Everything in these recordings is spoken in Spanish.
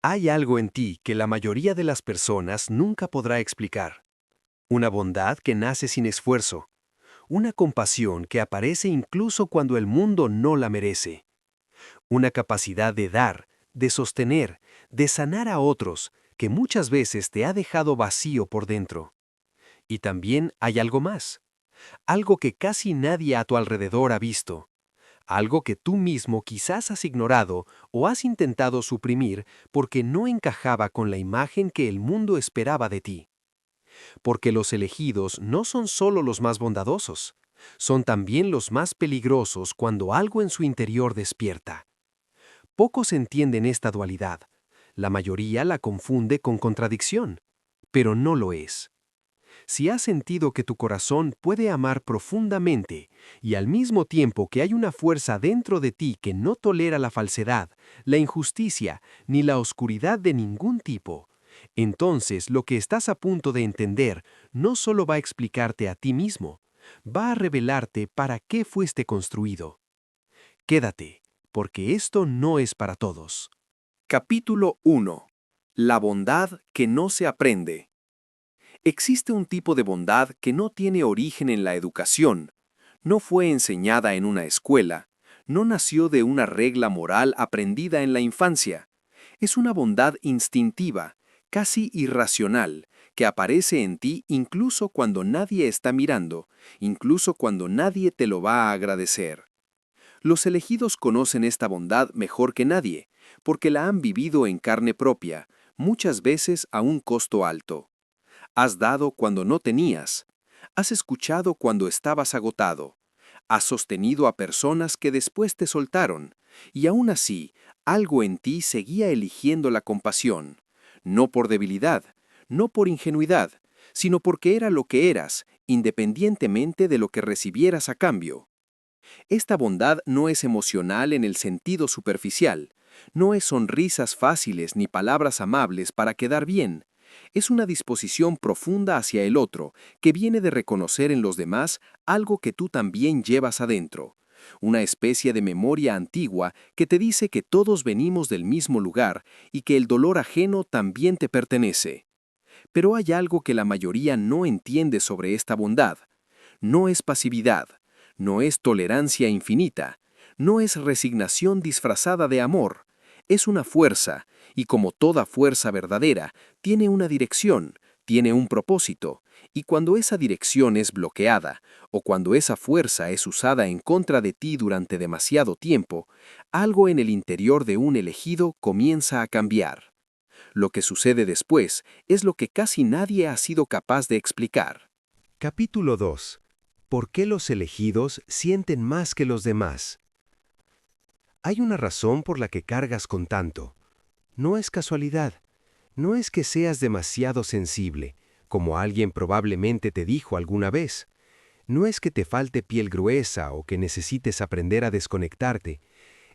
Hay algo en ti que la mayoría de las personas nunca podrá explicar. Una bondad que nace sin esfuerzo. Una compasión que aparece incluso cuando el mundo no la merece. Una capacidad de dar, de sostener, de sanar a otros que muchas veces te ha dejado vacío por dentro. Y también hay algo más. Algo que casi nadie a tu alrededor ha visto. Algo que tú mismo quizás has ignorado o has intentado suprimir porque no encajaba con la imagen que el mundo esperaba de ti. Porque los elegidos no son solo los más bondadosos, son también los más peligrosos cuando algo en su interior despierta. Pocos entienden esta dualidad. La mayoría la confunde con contradicción, pero no lo es. Si has sentido que tu corazón puede amar profundamente y al mismo tiempo que hay una fuerza dentro de ti que no tolera la falsedad, la injusticia ni la oscuridad de ningún tipo, entonces lo que estás a punto de entender no solo va a explicarte a ti mismo, va a revelarte para qué fuiste construido. Quédate, porque esto no es para todos. Capítulo 1. La bondad que no se aprende. Existe un tipo de bondad que no tiene origen en la educación, no fue enseñada en una escuela, no nació de una regla moral aprendida en la infancia. Es una bondad instintiva, casi irracional, que aparece en ti incluso cuando nadie está mirando, incluso cuando nadie te lo va a agradecer. Los elegidos conocen esta bondad mejor que nadie, porque la han vivido en carne propia, muchas veces a un costo alto. Has dado cuando no tenías. Has escuchado cuando estabas agotado. Has sostenido a personas que después te soltaron. Y aún así, algo en ti seguía eligiendo la compasión. No por debilidad, no por ingenuidad, sino porque era lo que eras, independientemente de lo que recibieras a cambio. Esta bondad no es emocional en el sentido superficial. No es sonrisas fáciles ni palabras amables para quedar bien. Es una disposición profunda hacia el otro, que viene de reconocer en los demás algo que tú también llevas adentro. Una especie de memoria antigua que te dice que todos venimos del mismo lugar y que el dolor ajeno también te pertenece. Pero hay algo que la mayoría no entiende sobre esta bondad. No es pasividad, no es tolerancia infinita, no es resignación disfrazada de amor. Es una fuerza, y como toda fuerza verdadera, tiene una dirección, tiene un propósito, y cuando esa dirección es bloqueada, o cuando esa fuerza es usada en contra de ti durante demasiado tiempo, algo en el interior de un elegido comienza a cambiar. Lo que sucede después es lo que casi nadie ha sido capaz de explicar. Capítulo 2. ¿Por qué los elegidos sienten más que los demás? Hay una razón por la que cargas con tanto. No es casualidad. No es que seas demasiado sensible, como alguien probablemente te dijo alguna vez. No es que te falte piel gruesa o que necesites aprender a desconectarte.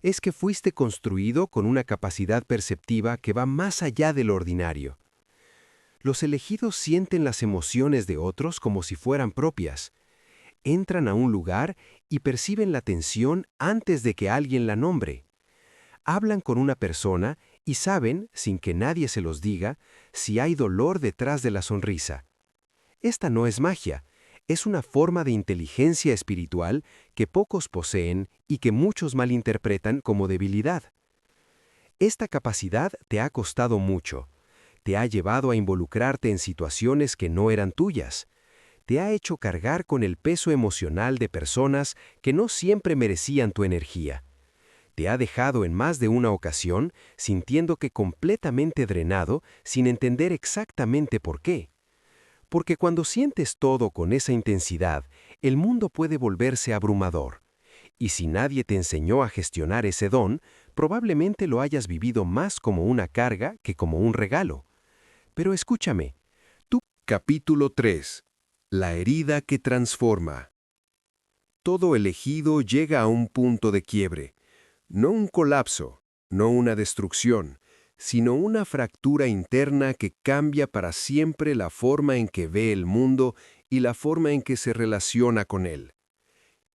Es que fuiste construido con una capacidad perceptiva que va más allá de lo ordinario. Los elegidos sienten las emociones de otros como si fueran propias. Entran a un lugar y perciben la tensión antes de que alguien la nombre. Hablan con una persona y saben, sin que nadie se los diga, si hay dolor detrás de la sonrisa. Esta no es magia, es una forma de inteligencia espiritual que pocos poseen y que muchos malinterpretan como debilidad. Esta capacidad te ha costado mucho, te ha llevado a involucrarte en situaciones que no eran tuyas, te ha hecho cargar con el peso emocional de personas que no siempre merecían tu energía. Te ha dejado en más de una ocasión sintiendo que completamente drenado sin entender exactamente por qué. Porque cuando sientes todo con esa intensidad, el mundo puede volverse abrumador. Y si nadie te enseñó a gestionar ese don, probablemente lo hayas vivido más como una carga que como un regalo. Pero escúchame. Capítulo 3. La herida que transforma. Todo elegido llega a un punto de quiebre. No un colapso, no una destrucción, sino una fractura interna que cambia para siempre la forma en que ve el mundo y la forma en que se relaciona con él.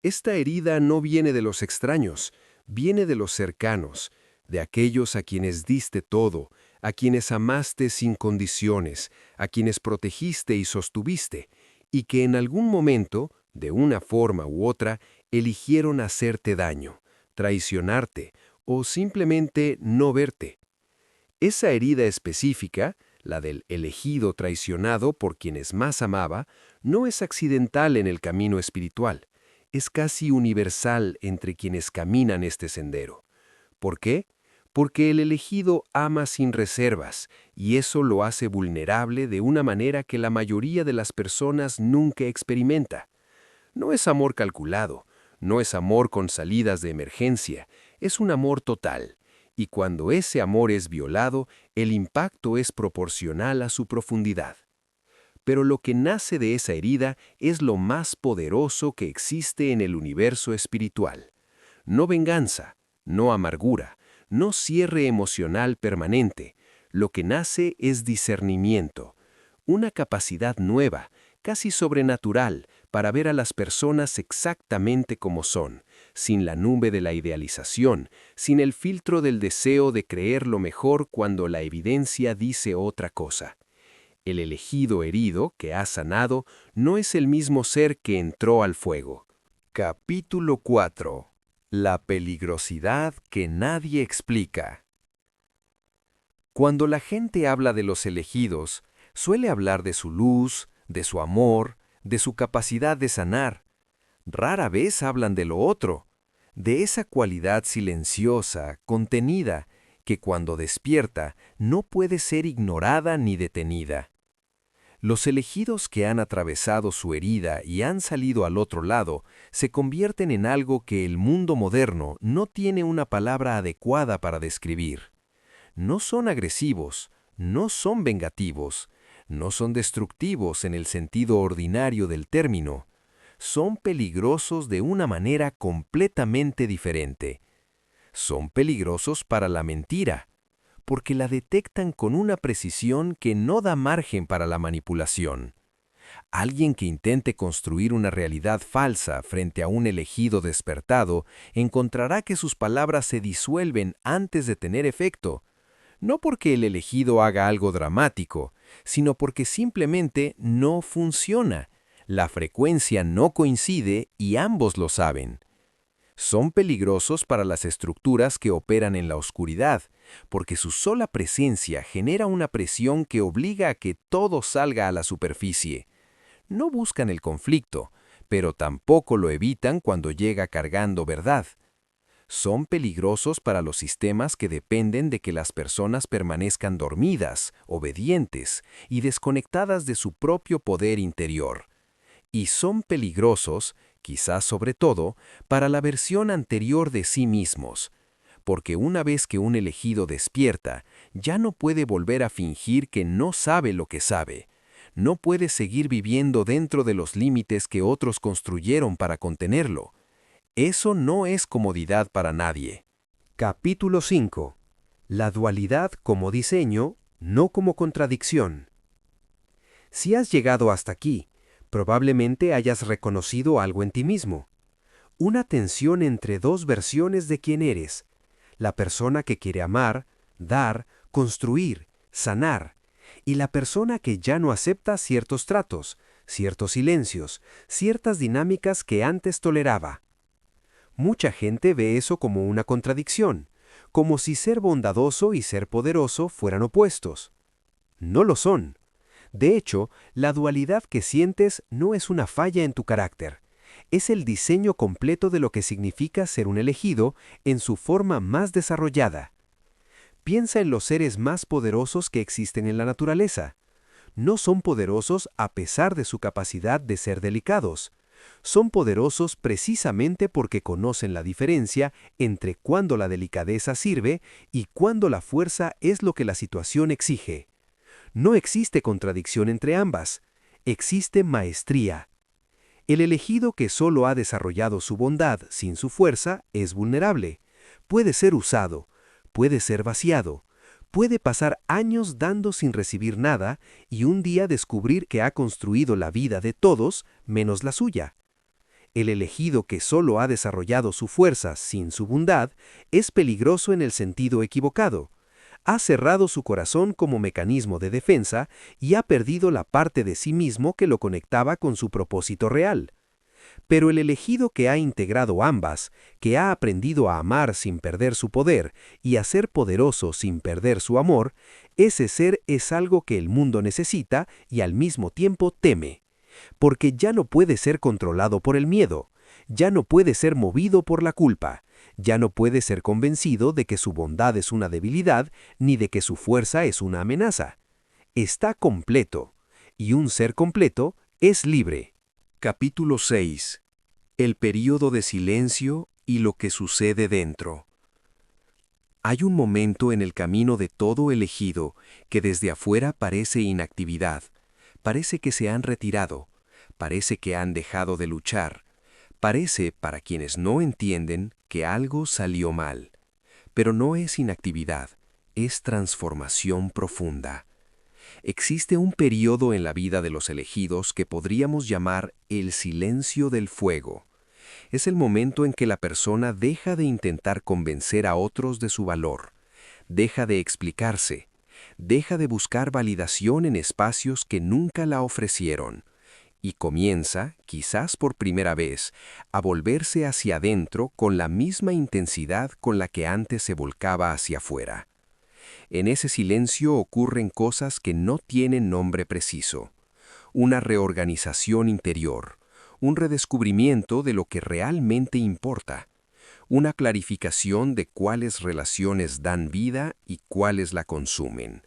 Esta herida no viene de los extraños, viene de los cercanos, de aquellos a quienes diste todo, a quienes amaste sin condiciones, a quienes protegiste y sostuviste, y que en algún momento, de una forma u otra, eligieron hacerte daño, traicionarte o simplemente no verte. Esa herida específica, la del elegido traicionado por quienes más amaba, no es accidental en el camino espiritual, es casi universal entre quienes caminan este sendero. ¿Por qué? Porque el elegido ama sin reservas, y eso lo hace vulnerable de una manera que la mayoría de las personas nunca experimenta. No es amor calculado, no es amor con salidas de emergencia, es un amor total. Y cuando ese amor es violado, el impacto es proporcional a su profundidad. Pero lo que nace de esa herida es lo más poderoso que existe en el universo espiritual. No venganza, no amargura, no cierre emocional permanente. Lo que nace es discernimiento, una capacidad nueva, casi sobrenatural, para ver a las personas exactamente como son, sin la nube de la idealización, sin el filtro del deseo de creer lo mejor cuando la evidencia dice otra cosa. El elegido herido que ha sanado no es el mismo ser que entró al fuego. Capítulo 4. La peligrosidad que nadie explica. Cuando la gente habla de los elegidos, suele hablar de su luz, de su amor, de su capacidad de sanar. Rara vez hablan de lo otro, de esa cualidad silenciosa, contenida, que cuando despierta no puede ser ignorada ni detenida. Los elegidos que han atravesado su herida y han salido al otro lado se convierten en algo que el mundo moderno no tiene una palabra adecuada para describir. No son agresivos, no son vengativos, no son destructivos en el sentido ordinario del término. Son peligrosos de una manera completamente diferente. Son peligrosos para la mentira, porque la detectan con una precisión que no da margen para la manipulación. Alguien que intente construir una realidad falsa frente a un elegido despertado encontrará que sus palabras se disuelven antes de tener efecto, no porque el elegido haga algo dramático, sino porque simplemente no funciona. La frecuencia no coincide y ambos lo saben. Son peligrosos para las estructuras que operan en la oscuridad, porque su sola presencia genera una presión que obliga a que todo salga a la superficie. No buscan el conflicto, pero tampoco lo evitan cuando llega cargando verdad. Son peligrosos para los sistemas que dependen de que las personas permanezcan dormidas, obedientes y desconectadas de su propio poder interior. Y son peligrosos, quizás sobre todo, para la versión anterior de sí mismos, porque una vez que un elegido despierta, ya no puede volver a fingir que no sabe lo que sabe. No puede seguir viviendo dentro de los límites que otros construyeron para contenerlo. Eso no es comodidad para nadie. Capítulo 5. La dualidad como diseño, no como contradicción. Si has llegado hasta aquí, probablemente hayas reconocido algo en ti mismo. Una tensión entre dos versiones de quién eres. La persona que quiere amar, dar, construir, sanar. Y la persona que ya no acepta ciertos tratos, ciertos silencios, ciertas dinámicas que antes toleraba. Mucha gente ve eso como una contradicción, como si ser bondadoso y ser poderoso fueran opuestos. No lo son. De hecho, la dualidad que sientes no es una falla en tu carácter. Es el diseño completo de lo que significa ser un elegido en su forma más desarrollada. Piensa en los seres más poderosos que existen en la naturaleza. No son poderosos a pesar de su capacidad de ser delicados. Son poderosos precisamente porque conocen la diferencia entre cuándo la delicadeza sirve y cuándo la fuerza es lo que la situación exige. No existe contradicción entre ambas, existe maestría. El elegido que solo ha desarrollado su bondad sin su fuerza es vulnerable. Puede ser usado, puede ser vaciado, puede pasar años dando sin recibir nada y un día descubrir que ha construido la vida de todos menos la suya. El elegido que solo ha desarrollado su fuerza sin su bondad es peligroso en el sentido equivocado. Ha cerrado su corazón como mecanismo de defensa y ha perdido la parte de sí mismo que lo conectaba con su propósito real. Pero el elegido que ha integrado ambas, que ha aprendido a amar sin perder su poder y a ser poderoso sin perder su amor, ese ser es algo que el mundo necesita y al mismo tiempo teme. Porque ya no puede ser controlado por el miedo, ya no puede ser movido por la culpa, ya no puede ser convencido de que su bondad es una debilidad ni de que su fuerza es una amenaza. Está completo, y un ser completo es libre. Capítulo 6. El período de silencio y lo que sucede dentro. Hay un momento en el camino de todo elegido que desde afuera parece inactividad, parece que se han retirado, parece que han dejado de luchar, parece, para quienes no entienden, que algo salió mal. Pero no es inactividad, es transformación profunda. Existe un periodo en la vida de los elegidos que podríamos llamar el silencio del fuego. Es el momento en que la persona deja de intentar convencer a otros de su valor, deja de explicarse, deja de buscar validación en espacios que nunca la ofrecieron, y comienza, quizás por primera vez, a volverse hacia adentro con la misma intensidad con la que antes se volcaba hacia afuera. En ese silencio ocurren cosas que no tienen nombre preciso. Una reorganización interior, un redescubrimiento de lo que realmente importa, una clarificación de cuáles relaciones dan vida y cuáles la consumen,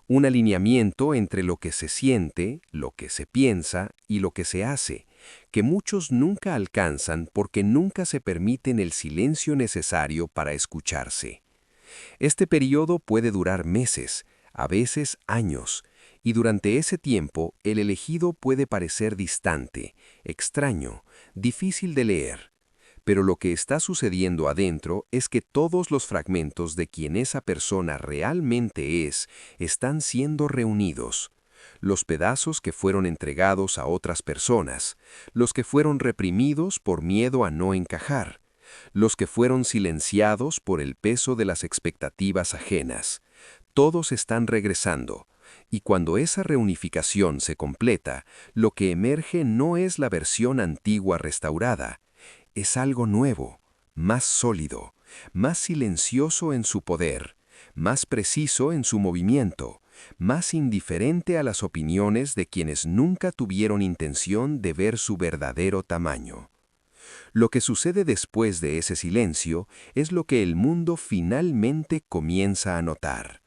un alineamiento entre lo que se siente, lo que se piensa y lo que se hace, que muchos nunca alcanzan porque nunca se permiten el silencio necesario para escucharse. Este periodo puede durar meses, a veces años, y durante ese tiempo el elegido puede parecer distante, extraño, difícil de leer. Pero lo que está sucediendo adentro es que todos los fragmentos de quien esa persona realmente es están siendo reunidos. Los pedazos que fueron entregados a otras personas, los que fueron reprimidos por miedo a no encajar, los que fueron silenciados por el peso de las expectativas ajenas. Todos están regresando, y cuando esa reunificación se completa, lo que emerge no es la versión antigua restaurada, es algo nuevo, más sólido, más silencioso en su poder, más preciso en su movimiento, más indiferente a las opiniones de quienes nunca tuvieron intención de ver su verdadero tamaño. Lo que sucede después de ese silencio es lo que el mundo finalmente comienza a notar.